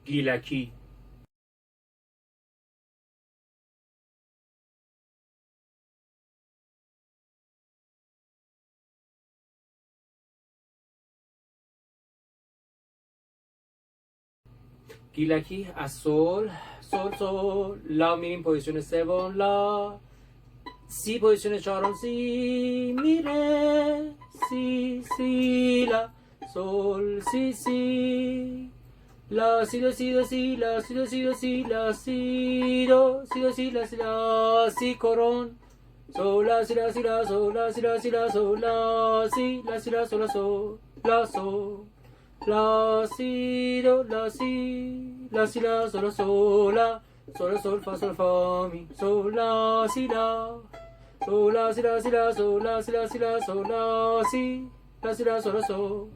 گیلکی. گیلکی از سول سول لا میریم پوزیشن سوم لا، سی پوزیشن چهارم سی میره سی لا سول سی لا سی دو سی دو سی لا سی دو سی دو سی لا سی دو سی دو سی لا سی لا سی کرون sol la si la si la sol la si la si la sol la si la si la sol la sol la sol la si do la si la sol la sol la sol fa mi sol la si la sol la si la si la sol la si la si la sol la si la sol la sol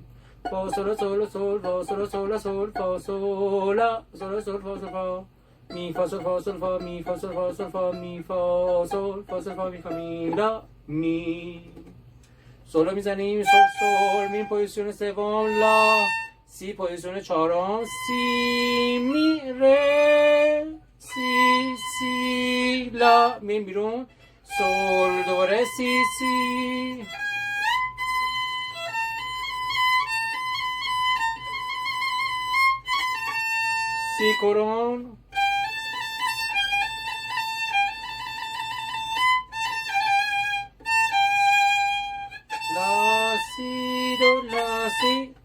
fa sol la sol la sol fa sol la sol la sol fa sol la sol la sol fa sol fa mi fa sol fa mi fa sol fa mi fa sol fa mi fa mi la mi سول رو میزنیم سول می پوزیشن سوم لا، سی پوزیشن چهارم سی می ره سی لا میم بیرون سول دوباره سی کرون لا سی دو لا سی